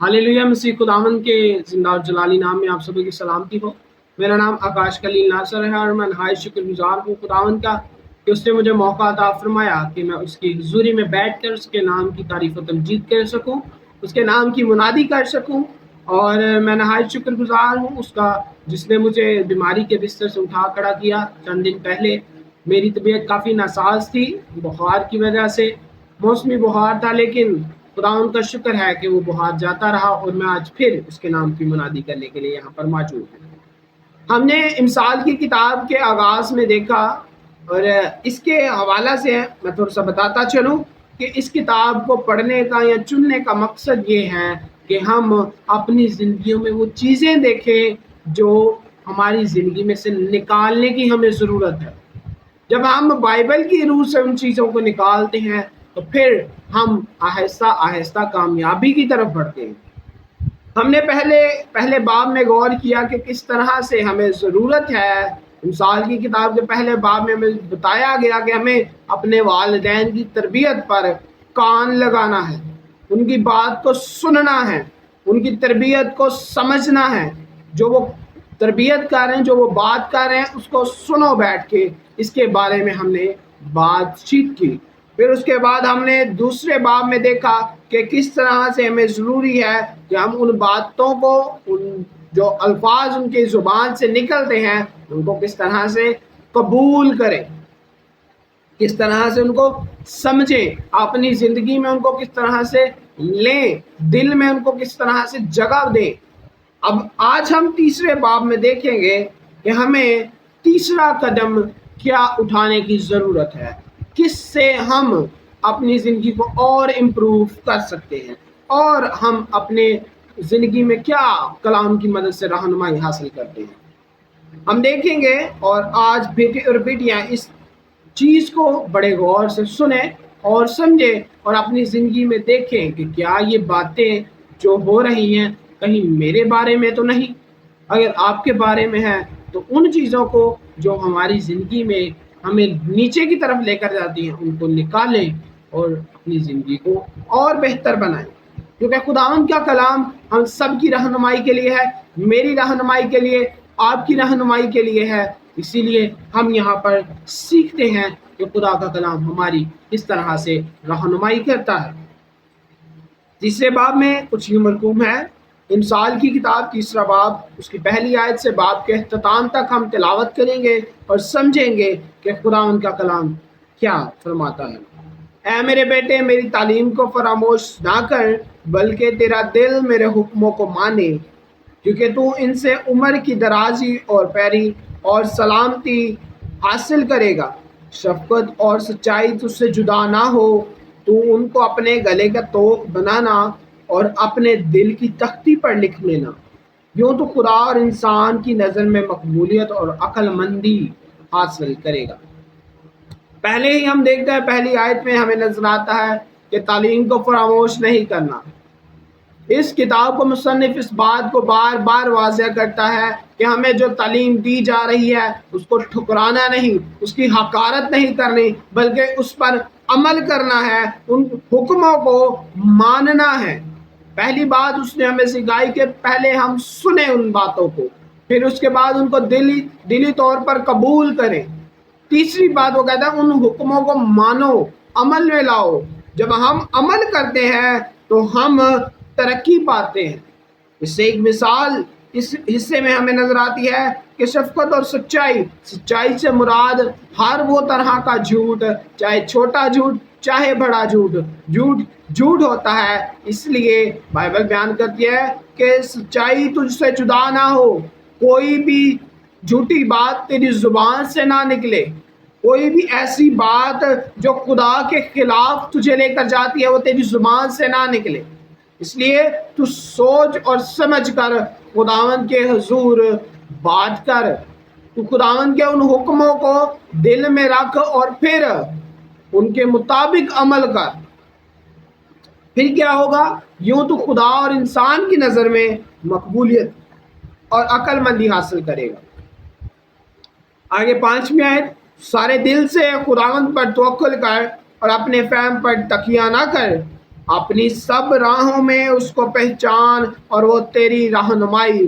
Hallelujah. मसीह खुदावंद के जिंदा और जलाली नाम में आप सभी की सलामती हो। मेरा नाम आकाश कलील नासर है और मैं नहायत शुक्रगुजार हूँ खुदावंद का कि उसने मुझे मौका अता फरमाया कि मैं उसकी हुजूरी में बैठकर उसके नाम की तारीफ व तमजीद कर सकूँ, उसके नाम की मुनादी कर सकूँ। और मैं नहायत शुक्रगुजार हूँ उसका जिसने मुझे बीमारी के बिस्तर से उठा खड़ा किया। चंद दिन पहले मेरी तबीयत काफ़ी नासाज थी बुखार की वजह से, मौसमी बुखार था, लेकिन खुदावंद का शुक्र है कि वो बुखार जाता रहा और मैं आज फिर उसके नाम की मुनादी करने के लिए यहाँ पर मौजूद हूँ। हमने इमसाल की किताब के आगाज़ में देखा और इसके हवाला से मैं थोड़ा सा बताता चलूँ कि इस किताब को पढ़ने का या चुनने का मकसद ये है कि हम अपनी ज़िंदगियों में वो चीज़ें देखें जो हमारी ज़िंदगी में से निकालने की हमें ज़रूरत है। जब हम बाइबल की रूह से उन चीज़ों को निकालते हैं तो फिर हम आहिस्ता आहिस्ता कामयाबी की तरफ बढ़ते हैं। हमने पहले बाब में गौर किया कि किस तरह से हमें ज़रूरत है। मिसाल की किताब के पहले बाब में हमें बताया गया कि हमें अपने वालिदैन की तरबियत पर कान लगाना है, उनकी बात को सुनना है, उनकी तरबियत को समझना है। जो वो तरबियत कर रहे हैं, जो वो बात कर रहे हैं, उसको सुनो बैठ के। इसके बारे में हमने बातचीत की। फिर उसके बाद हमने दूसरे बाब में देखा कि किस तरह से हमें ज़रूरी है कि हम उन बातों को, उन जो अल्फाज उनके ज़ुबान से निकलते हैं, उनको किस तरह से कबूल करें, किस तरह से उनको समझें, अपनी ज़िंदगी में उनको किस तरह से लें, दिल में उनको किस तरह से जगह दें। अब आज हम तीसरे बाब में देखेंगे कि हमें तीसरा कदम क्या उठाने की ज़रूरत है, किससे हम अपनी ज़िंदगी को और इम्प्रूव कर सकते हैं और हम अपने ज़िंदगी में क्या कलाम की मदद से रहनुमाई हासिल करते हैं, हम देखेंगे। और आज बेटे और बेटियां इस चीज़ को बड़े गौर से सुने और समझे और अपनी ज़िंदगी में देखें कि क्या ये बातें जो हो रही हैं कहीं मेरे बारे में तो नहीं। अगर आपके बारे में है तो उन चीज़ों को जो हमारी ज़िंदगी में हमें नीचे की तरफ लेकर जाती हैं उनको निकालें और अपनी ज़िंदगी को और बेहतर बनाएं, क्योंकि खुदावंद का कलाम हम सब की रहनुमाई के लिए है, मेरी रहनुमाई के लिए, आपकी रहनुमाई के लिए है। इसीलिए हम यहाँ पर सीखते हैं कि खुदा का कलाम हमारी किस तरह से रहनुमाई करता है। तीसरे बाब में कुछ यूं मरकूम है। इमसाल की किताब तीसरा बाब, उसकी पहली आयत से बाब के अख्ताम तक हम तिलावत करेंगे और समझेंगे कि खुदा उनका कलाम क्या फरमाता है। ऐ मेरे बेटे, मेरी तालीम को फरामोश ना कर, बल्कि तेरा दिल मेरे हुक्मों को माने, क्योंकि तू इनसे उम्र की दराजी और पैरी और सलामती हासिल करेगा। शफकत और सच्चाई तुझसे जुदा ना हो, तू उनको अपने गले का तोक बनाना और अपने दिल की तख्ती पर लिख लेना। यूँ तो खुदा और इंसान की नज़र में मकबूलियत और अक्लमंदी हासिल करेगा। पहले ही हम देखते हैं, पहली आयत में हमें नजर आता है कि तालीम को फरामोश नहीं करना। इस किताब को मुसन्निफ इस बात को बार बार वाज़ह करता है कि हमें जो तालीम दी जा रही है उसको ठुकराना नहीं, उसकी हकारत नहीं करनी, बल्कि उस पर अमल करना है, उन हुक्मों को मानना है। पहली बात उसने हमें सिखाई कि पहले हम सुने उन बातों को, फिर उसके बाद उनको दिली तौर पर कबूल करें। तीसरी बात वो कहता है उन हुक्मों को मानो, अमल में लाओ। जब हम अमल करते हैं तो हम तरक्की पाते हैं। इससे एक मिसाल इस हिस्से में हमें नजर आती है कि शफकत और सच्चाई से मुराद हर वो तरह का झूठ, चाहे छोटा झूठ चाहे बड़ा झूठ होता है। इसलिए बाइबल बयान करती है कि सच्चाई तुझसे जुदा ना हो, कोई भी झूठी बात तेरी जुबान से ना निकले, कोई भी ऐसी बात जो खुदा के खिलाफ तुझे लेकर जाती है वो तेरी जुबान से ना निकले। इसलिए तू सोच और समझ कर खुदावंद के हुजूर बात कर, तू खुदावंद के उन हुक्मों को दिल में रख और फिर उनके मुताबिक अमल कर। फिर क्या होगा? यूं तो खुदा और इंसान की नज़र में मकबूलियत और अक्लमंदी हासिल करेगा। आगे 5वीं आयत, सारे दिल से खुदावंद पर तवक्कुल कर और अपने फहम पर तकिया ना कर, अपनी सब राहों में उसको पहचान और वो तेरी रहनुमाई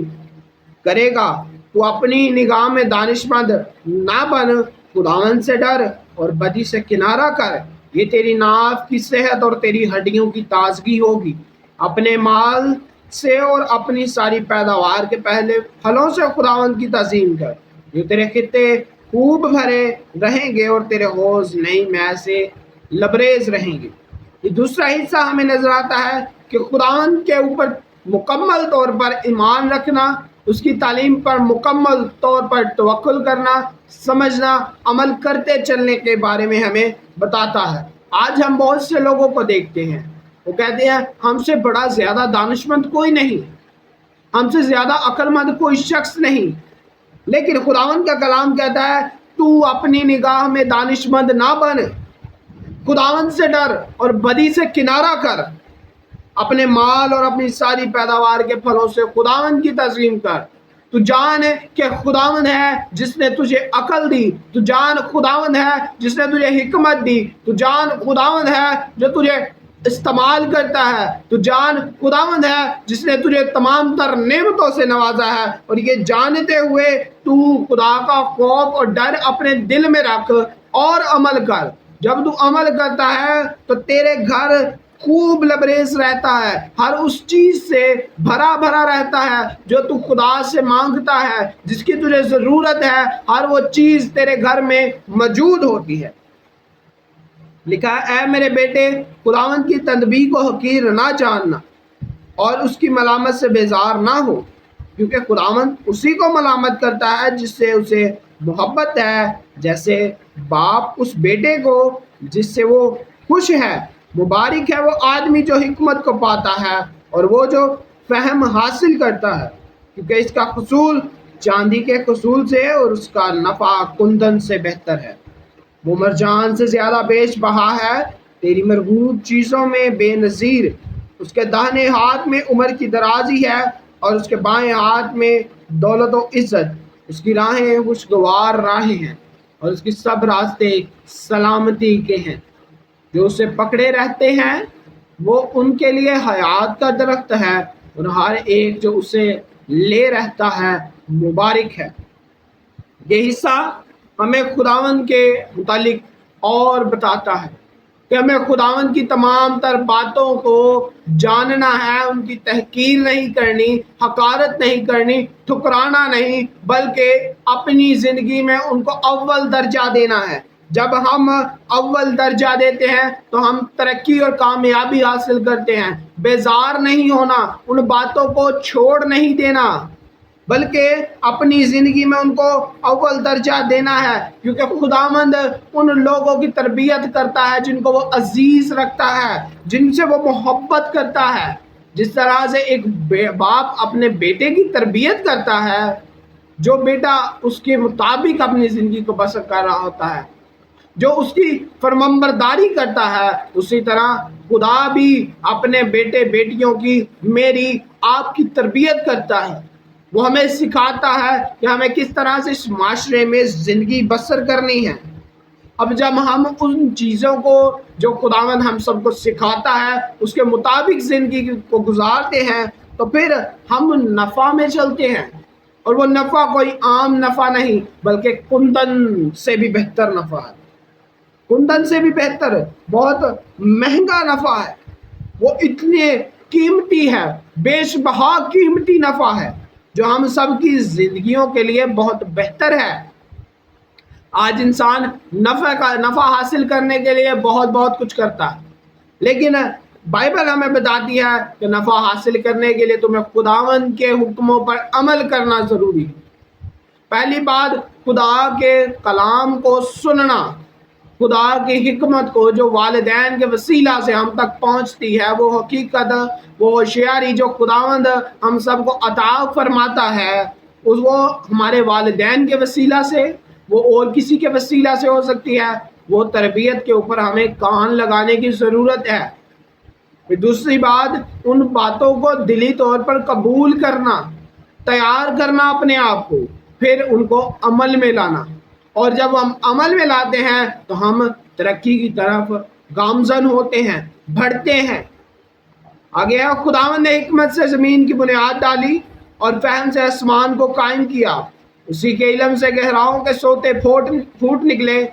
करेगा। तू अपनी निगाह में दानिशमंद ना बन, खुदावन से डर और बदी से किनारा कर। ये तेरी नाफ की सेहत और तेरी हड्डियों की ताजगी होगी। अपने माल से और अपनी सारी पैदावार के पहले फलों से खुदावन की तज़ीम कर। ये तेरे खित्ते खूब भरे रहेंगे और तेरे हौज नई मै से लबरेज रहेंगे। ये दूसरा हिस्सा हमें नजर आता है कि खुदावन के ऊपर मुकम्मल तौर पर ईमान रखना, उसकी तालीम पर मुकम्मल तौर पर तवक्कुल करना, समझना, अमल करते चलने के बारे में हमें बताता है। आज हम बहुत से लोगों को देखते हैं, वो कहते हैं हमसे बड़ा ज़्यादा दानिशमंद कोई नहीं, हमसे ज़्यादा अक्लमंद कोई शख्स नहीं। लेकिन खुदावन का कलाम कहता है तू अपनी निगाह में दानिशमंद ना बन, खुदावन से डर और बदी से किनारा कर। अपने माल और अपनी सारी पैदावार के फलों से खुदावन की तज़ीम कर। तू जान कि खुदावन है जिसने तुझे अकल दी, तू जान खुदावन है जिसने तुझे हिकमत दी, तू जान खुदावन है जो तुझे इस्तेमाल करता है, तू जान खुदावन है जिसने तुझे तमाम तर नेमतों से नवाजा है। और ये जानते हुए तू खुदा का खौफ और डर अपने दिल में रख और अमल कर। जब तू अमल करता है तो तेरे घर खूब लबरेज रहता है, हर उस चीज से भरा भरा रहता है जो तू खुदा से मांगता है, जिसकी तुझे जरूरत है, हर वो चीज तेरे घर में मौजूद होती है। लिखा है, ऐ मेरे बेटे, खुदावंद की तदबीर को हकीर ना जानना और उसकी मलामत से बेजार ना हो, क्योंकि खुदावंद उसी को मलामत करता है जिससे उसे मोहब्बत है, जैसे बाप उस बेटे को जिससे वो खुश है। मुबारक है वो आदमी जो हिकमत को पाता है और वो जो फहम हासिल करता है, क्योंकि इसका कसूल चांदी के कसूल से और उसका नफ़ा कुंदन से बेहतर है। वो मरजान से ज़्यादा बेच बहा है, तेरी मरगूब चीज़ों में बेनज़ीर। उसके दाहिने हाथ में उम्र की दराजी है और उसके बाएं हाथ में दौलत व इज़्ज़त। उसकी राहें खुशगवार राहें हैं और उसकी सब रास्ते सलामती के हैं। जो उसे पकड़े रहते हैं वो उनके लिए हयात का दरख्त है और हर एक जो उसे ले रहता है मुबारक है। ये हिस्सा हमें खुदावंद के मुतालिक और बताता है कि हमें खुदावंद की तमाम तर बातों को जानना है, उनकी तहकीर नहीं करनी, हकारत नहीं करनी, ठुकराना नहीं, बल्कि अपनी ज़िंदगी में उनको अव्वल दर्जा देना है। जब हम अव्वल दर्जा देते हैं तो हम तरक्की और कामयाबी हासिल करते हैं। बेजार नहीं होना, उन बातों को छोड़ नहीं देना, बल्कि अपनी ज़िंदगी में उनको अव्वल दर्जा देना है, क्योंकि खुदावंद उन लोगों की तरबियत करता है जिनको वो अजीज़ रखता है, जिनसे वो मोहब्बत करता है। जिस तरह से एक बाप अपने बेटे की तरबियत करता है, जो बेटा उसके मुताबिक अपनी ज़िंदगी को बसर कर रहा होता है, जो उसकी फरमाबरदारी करता है, उसी तरह खुदा भी अपने बेटे बेटियों की, मेरी आपकी तरबियत करता है। वो हमें सिखाता है कि हमें किस तरह से इस माशरे में ज़िंदगी बसर करनी है। अब जब हम उन चीज़ों को जो खुदावंद हम सबको सिखाता है उसके मुताबिक ज़िंदगी को गुजारते हैं तो फिर हम नफ़ा में चलते हैं, और वो नफ़ा कोई आम नफ़ा नहीं बल्कि कुंदन से भी बेहतर नफ़ा है। कुंदन से भी बेहतर, बहुत महंगा नफ़ा है। वो इतने कीमती है, बेशबहा कीमती नफ़ा है जो हम सब की ज़िंदगियों के लिए बहुत बेहतर है। आज इंसान नफ़ा हासिल करने के लिए बहुत बहुत कुछ करता है, लेकिन बाइबल हमें बताती है कि नफ़ा हासिल करने के लिए तुम्हें खुदावंद के हुक्मों पर अमल करना ज़रूरी है। पहली बात, खुदा के कलाम को सुनना, खुदा की हिकमत को जो वालिदैन के वसीला से हम तक पहुंचती है, वो हकीकत, वो होशियारी जो खुदावंद हम सबको अता फरमाता है, वो हमारे वालिदैन के वसीला से, वो और किसी के वसीला से हो सकती है। वो तरबियत के ऊपर हमें कान लगाने की ज़रूरत है। फिर दूसरी बात, उन बातों को दिली तौर पर कबूल करना, तैयार करना अपने आप को, फिर उनको अमल में लाना। और जब हम अमल में लाते हैं तो हम तरक्की की तरफ गामजन होते हैं, बढ़ते हैं। आगे है, खुदावंद ने हिकमत से ज़मीन की बुनियाद डाली और फहम से आसमान को कायम किया। उसी के इल्म से गहराओं के सोते फूट निकले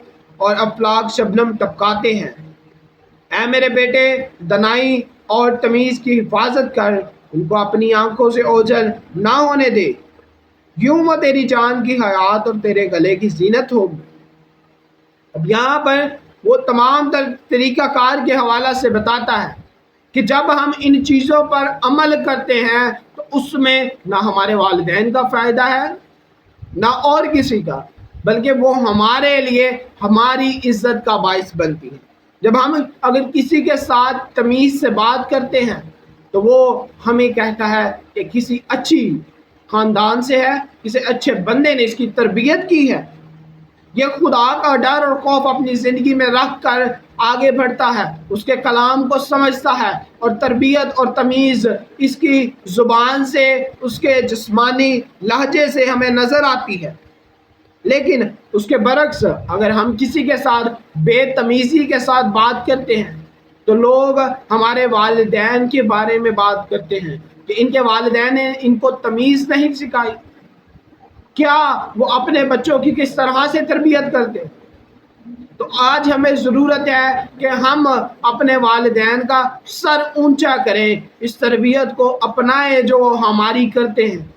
और अफलाक शबनम टपकाते हैं। ऐ मेरे बेटे, दनाई और तमीज़ की हिफाजत कर, उनको अपनी आंखों से ओझल ना होने दे। यूं वो तेरी जान की हयात और तेरे गले की जीनत होगी। अब यहाँ पर वो तमाम तरीका कार के हवाला से बताता है कि जब हम इन चीज़ों पर अमल करते हैं तो उसमें ना हमारे वालिदैन का फ़ायदा है ना और किसी का, बल्कि वो हमारे लिए हमारी इज्जत का बाइस बनती है। जब हम अगर किसी के साथ तमीज़ से बात करते हैं तो वो हमें कहता है कि किसी अच्छी ख़ानदान से है, किसी अच्छे बंदे ने इसकी तरबियत की है। ये खुदा का डर और खौफ अपनी ज़िंदगी में रख कर आगे बढ़ता है, उसके कलाम को समझता है और तरबियत और तमीज़ इसकी ज़ुबान से, उसके जिस्मानी लहजे से हमें नज़र आती है। लेकिन उसके बरक्स अगर हम किसी के साथ बेतमीज़ी के साथ बात करते हैं तो लोग हमारे वालिदैन के बारे में बात करते हैं कि इनके वालिदैन ने इनको तमीज़ नहीं सिखाई। क्या वो अपने बच्चों की किस तरह से तरबियत करते? तो आज हमें ज़रूरत है कि हम अपने वालिदैन का सर ऊंचा करें, इस तरबियत को अपनाएं जो वो हमारी करते हैं,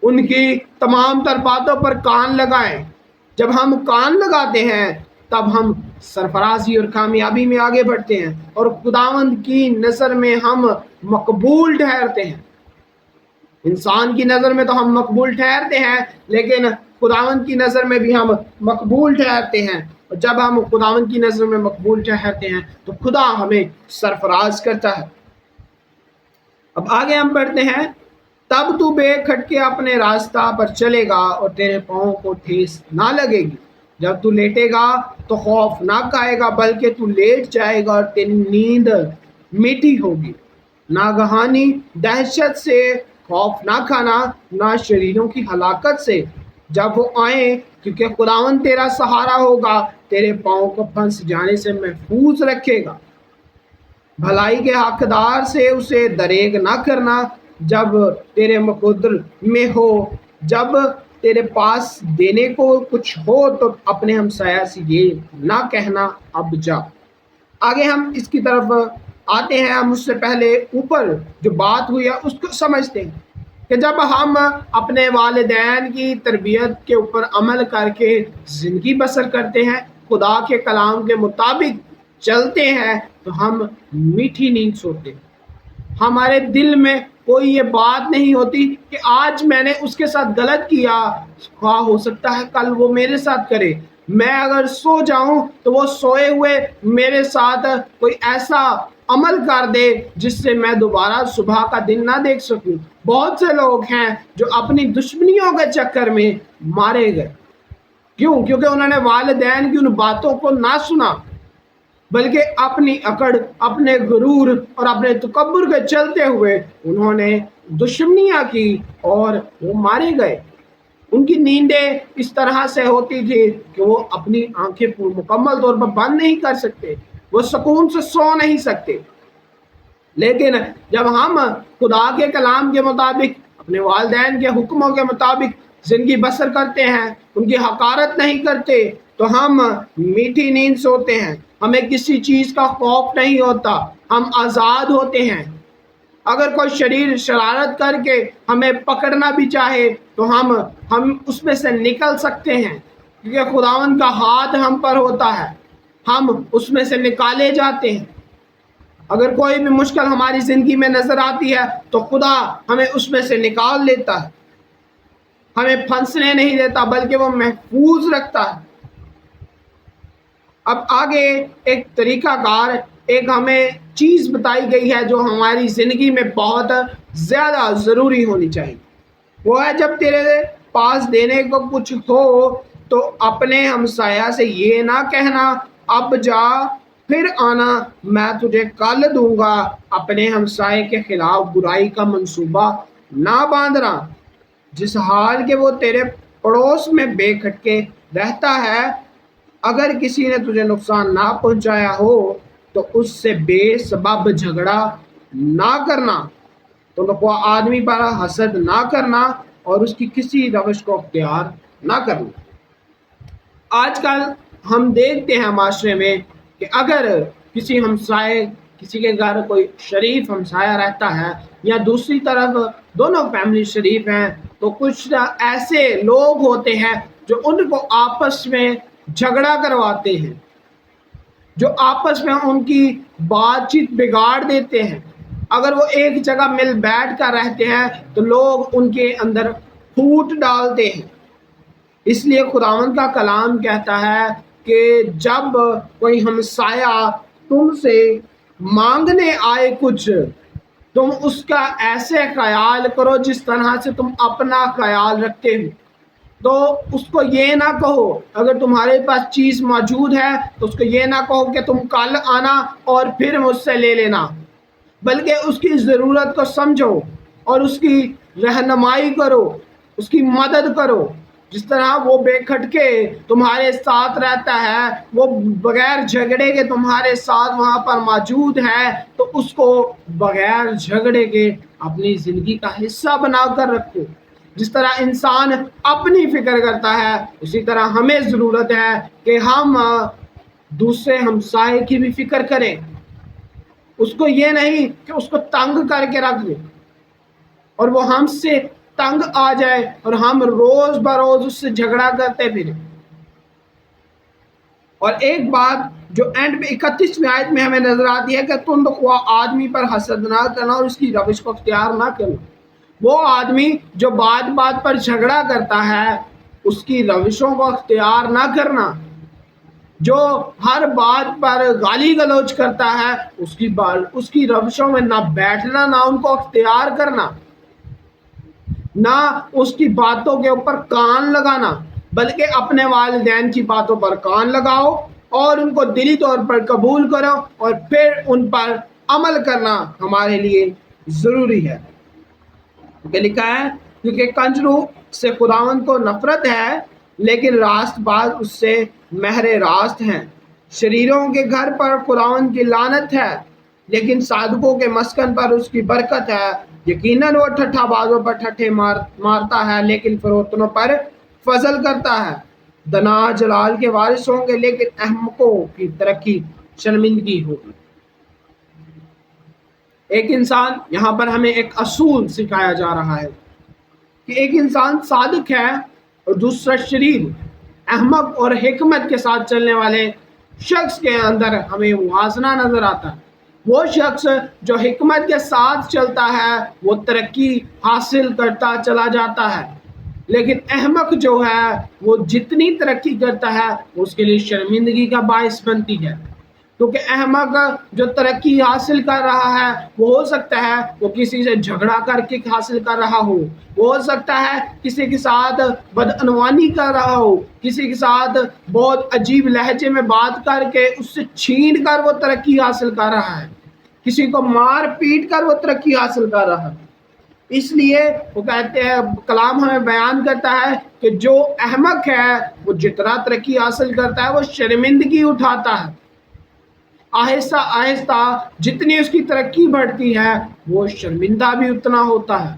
उनकी तमाम तर बातों पर कान लगाएं। जब हम कान लगाते हैं तब हम सरफराजी और कामयाबी में आगे बढ़ते हैं और खुदावंद की नज़र में हम मकबूल ठहरते हैं। इंसान की नज़र में तो हम मकबूल ठहरते हैं, लेकिन खुदावंद की नज़र में भी हम मकबूल ठहरते हैं। और जब हम खुदावंद की नज़र में मकबूल ठहरते हैं तो खुदा हमें सरफराज करता है। अब आगे हम बढ़ते हैं। तब तू बेखटके अपने रास्ता पर चलेगा और तेरे पाँव को ठेस ना लगेगी। जब तू लेटेगा तो खौफ ना खाएगा, बल्कि तू लेट जाएगा और तेरी नींद मीठी होगी। नागहानी दहशत से खौफ ना खाना, ना शरीरों की हलाकत से जब वो आए, क्योंकि खुदावंद तेरा सहारा होगा, तेरे पाँव को फंस जाने से महफूज रखेगा। भलाई के हकदार से उसे दरेग ना करना जब तेरे मकुदर में हो। जब तेरे पास देने को कुछ हो तो अपने हमसाया से ये ना कहना अब जा। आगे हम इसकी तरफ आते हैं। हम उससे पहले ऊपर जो बात हुई है उसको समझते हैं कि जब हम अपने वालिदैन की तरबियत के ऊपर अमल करके ज़िंदगी बसर करते हैं, खुदा के कलाम के मुताबिक चलते हैं, तो हम मीठी नींद सोते हैं। हमारे दिल में कोई ये बात नहीं होती कि आज मैंने उसके साथ गलत किया, हाँ हो सकता है कल वो मेरे साथ करे। मैं अगर सो जाऊं तो वो सोए हुए मेरे साथ कोई ऐसा अमल कर दे जिससे मैं दोबारा सुबह का दिन ना देख सकूं। बहुत से लोग हैं जो अपनी दुश्मनियों के चक्कर में मारे गए। क्यों? क्योंकि उन्होंने वालिदैन की उन बातों को ना सुना, बल्कि अपनी अकड़, अपने गुरूर और अपने तकब्बुर के चलते हुए उन्होंने दुश्मनियाँ की और वो मारे गए। उनकी नींदें इस तरह से होती थी कि वो अपनी आंखें मुकम्मल तौर पर बंद नहीं कर सकते, वो सुकून से सो नहीं सकते। लेकिन जब हम खुदा के कलाम के मुताबिक, अपने वालिदैन के हुक्मों के मुताबिक ज़िंदगी बसर करते हैं, उनकी हकारत नहीं करते, तो हम मीठी नींद सोते हैं। हमें किसी चीज़ का खौफ नहीं होता, हम आज़ाद होते हैं। अगर कोई शरीर शरारत करके हमें पकड़ना भी चाहे तो हम उसमें से निकल सकते हैं, क्योंकि खुदावंद का हाथ हम पर होता है, हम उसमें से निकाले जाते हैं। अगर कोई भी मुश्किल हमारी ज़िंदगी में नज़र आती है तो खुदा हमें उसमें से निकाल लेता है, हमें फंसने नहीं देता, बल्कि वो महफूज रखता है। अब आगे एक तरीक़ाकार, एक हमें चीज़ बताई गई है जो हमारी ज़िंदगी में बहुत ज़्यादा ज़रूरी होनी चाहिए। वो है, जब तेरे पास देने को कुछ हो तो अपने हमसाया से ये ना कहना अब जा फिर आना, मैं तुझे कल दूंगा। अपने हमसाए के खिलाफ बुराई का मंसूबा ना बांधना, जिस हाल के वो तेरे पड़ोस में बेखटके रहता है। अगर किसी ने तुझे नुकसान ना पहुंचाया हो तो उससे बेसबब झगड़ा نہ کرنا، تنخوا آدمی پر حسد نہ کرنا اور اس کی کسی روش کو اختیار نہ کرنا۔ آج کل ہم دیکھتے ہیں معاشرے میں کہ اگر کسی ہمسائے کسی کے گھر کوئی شریف ہمسایہ رہتا ہے یا دوسری طرف دونوں فیملی شریف ہیں، تو کچھ ایسے لوگ ہوتے ہیں جو ان کو آپس میں جھگڑا کرواتے ہیں، جو آپس میں ان کی بات چیت بگاڑ دیتے ہیں۔ اگر وہ ایک جگہ مل بیٹھ کر رہتے ہیں تو لوگ ان کے اندر پھوٹ ڈالتے ہیں۔ اس لیے خداوند کا کلام کہتا ہے کہ جب کوئی ہمسایہ تم سے مانگنے آئے کچھ، تم اس کا ایسے خیال کرو جس طرح سے تم اپنا خیال رکھتے ہو۔ تو اس کو یہ نہ کہو، اگر تمہارے پاس چیز موجود ہے تو اس کو یہ نہ کہو کہ تم کل آنا اور پھر مجھ سے لے لینا، بلکہ اس کی ضرورت کو سمجھو اور اس کی رہنمائی کرو، اس کی مدد کرو۔ جس طرح وہ بے کھٹکے تمہارے ساتھ رہتا ہے، وہ بغیر جھگڑے کے تمہارے ساتھ وہاں پر موجود ہے، تو اس کو بغیر جھگڑے کے اپنی زندگی کا حصہ بنا کر رکھو۔ جس طرح انسان اپنی فکر کرتا ہے، اسی طرح ہمیں ضرورت ہے کہ ہم دوسرے ہمسائے کی بھی فکر کریں۔ اس کو یہ نہیں کہ اس کو تنگ کر کے رکھ دیں اور وہ ہم سے تنگ آ جائے اور ہم روز بروز اس سے جھگڑا کرتے پھریں۔ اور ایک بات جو اینڈ پہ 31ویں آیت میں ہمیں نظر آتی ہے کہ تنخوا آدمی پر حسد نہ کرنا اور اس کی روش کو اختیار نہ کرنا۔ وہ آدمی جو بات بات پر جھگڑا کرتا ہے، اس کی روشوں کو اختیار نہ کرنا۔ جو ہر بات پر گالی گلوچ کرتا ہے، اس کی روشوں میں نہ بیٹھنا، نہ ان کو اختیار کرنا، نہ اس کی باتوں کے اوپر کان لگانا، بلکہ اپنے والدین کی باتوں پر کان لگاؤ اور ان کو دلی طور پر قبول کرو اور پھر ان پر عمل کرنا ہمارے لیے ضروری ہے۔ کہ لکھا ہے کیونکہ کنجرو سے خداوند کو نفرت ہے، لیکن راست باز اس سے مہر راست ہیں۔ شریروں کے گھر پر خداوند کی لعنت ہے، لیکن صادقوں کے مسکن پر اس کی برکت ہے۔ یقیناً وہ ٹھٹھا بازوں پر ٹھٹھے مارتا ہے، لیکن فروتنوں پر فضل کرتا ہے۔ دنا جلال کے وارث ہوں گے، لیکن احمقوں کی ترقی شرمندگی ہوگی۔ ایک انسان، یہاں پر ہمیں ایک اصول سکھایا جا رہا ہے کہ ایک انسان صادق ہے اور دوسرا شریر، احمق اور حکمت کے ساتھ چلنے والے شخص کے اندر ہمیں موازنہ نظر آتا ہے۔ وہ شخص جو حکمت کے ساتھ چلتا ہے وہ ترقی حاصل کرتا چلا جاتا ہے، لیکن احمق جو ہے وہ جتنی ترقی کرتا ہے اس کے لیے شرمندگی کا باعث بنتی ہے۔ کیونکہ احمق جو ترقی حاصل کر رہا ہے وہ ہو سکتا ہے وہ کسی سے جھگڑا کر کے حاصل کر رہا ہو، وہ ہو سکتا ہے کسی کے ساتھ بدعنوانی کر رہا ہو، کسی کے ساتھ بہت عجیب لہجے میں بات کر کے اس سے چھین کر وہ ترقی حاصل کر رہا ہے، کسی کو مار پیٹ کر وہ ترقی حاصل کر رہا ہے۔ اس لیے وہ کہتے ہیں، کلام ہمیں بیان کرتا ہے کہ جو احمق ہے وہ جتنا ترقی حاصل کرتا ہے وہ شرمندگی اٹھاتا ہے۔ آہستہ آہستہ جتنی اس کی ترقی بڑھتی ہے وہ شرمندہ بھی اتنا ہوتا ہے۔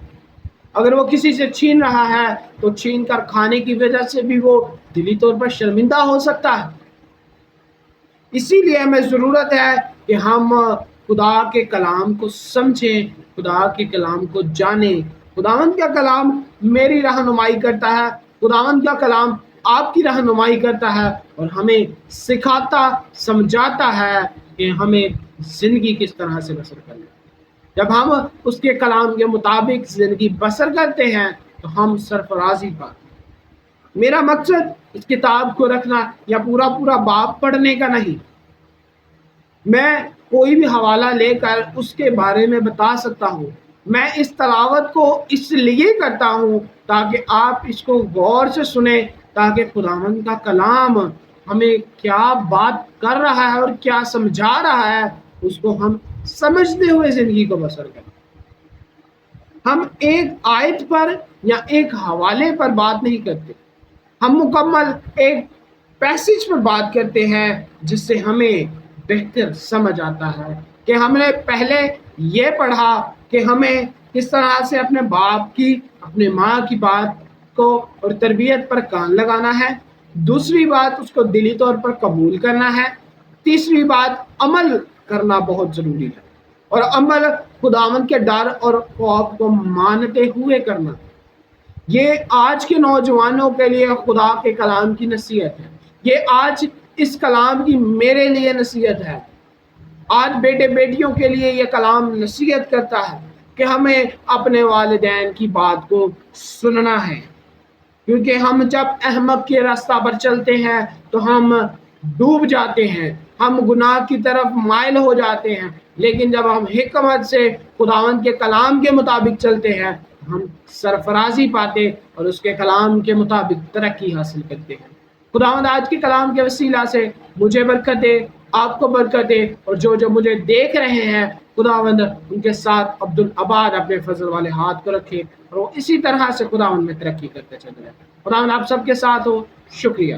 اگر وہ کسی سے چھین رہا ہے تو چھین کر کھانے کی وجہ سے بھی وہ دلی طور پر شرمندہ ہو سکتا ہے۔ اسی لیے ہمیں ضرورت ہے کہ ہم خدا کے کلام کو سمجھیں، خدا کے کلام کو جانیں۔ خداوند کا کلام میری رہنمائی کرتا ہے، خداوند کا کلام آپ کی رہنمائی کرتا ہے اور ہمیں سکھاتا سمجھاتا ہے کہ ہمیں زندگی کس طرح سے بسر کرنا ہے۔ جب ہم اس کے کلام کے مطابق زندگی بسر کرتے ہیں تو ہم سرفرازی پاتے ہیں۔ میرا مقصد اس کتاب کو رکھنا یا پورا باب پڑھنے کا نہیں، میں کوئی بھی حوالہ لے کر اس کے بارے میں بتا سکتا ہوں۔ میں اس تلاوت کو اس لیے کرتا ہوں تاکہ آپ اس کو غور سے سنیں، تاکہ خداوند کا کلام ہمیں کیا بات کر رہا ہے اور کیا سمجھا رہا ہے اس کو ہم سمجھتے ہوئے زندگی کو بسر کریں۔ ہم ایک آیت پر یا ایک حوالے پر بات نہیں کرتے، ہم مکمل ایک پیسج پر بات کرتے ہیں جس سے ہمیں بہتر سمجھ آتا ہے کہ ہم نے پہلے یہ پڑھا کہ ہمیں کس طرح سے اپنے باپ کی اپنے ماں کی بات کو اور تربیت پر کان لگانا ہے، دوسری بات اس کو دلی طور پر قبول کرنا ہے، تیسری بات عمل کرنا بہت ضروری ہے، اور عمل خداوند کے ڈر اور خوف کو مانتے ہوئے کرنا۔ یہ آج کے نوجوانوں کے لیے خدا کے کلام کی نصیحت ہے، یہ آج اس کلام کی میرے لیے نصیحت ہے۔ آج بیٹے بیٹیوں کے لیے یہ کلام نصیحت کرتا ہے کہ ہمیں اپنے والدین کی بات کو سننا ہے، کیونکہ ہم جب احمق کے راستہ پر چلتے ہیں تو ہم ڈوب جاتے ہیں، ہم گناہ کی طرف مائل ہو جاتے ہیں، لیکن جب ہم حکمت سے خداوند کے کلام کے مطابق چلتے ہیں ہم سرفرازی پاتے اور اس کے کلام کے مطابق ترقی حاصل کرتے ہیں۔ خداوند آج کے کلام کے وسیلہ سے مجھے برکت دے، آپ کو برکت دے، اور جو مجھے دیکھ رہے ہیں خداوند ان کے ساتھ عبدالآباد اپنے فضل والے ہاتھ کو رکھے اور وہ اسی طرح سے خداوند میں ترقی کرتے چلے جائیں۔ خداوند آپ سب کے ساتھ ہو، شکریہ۔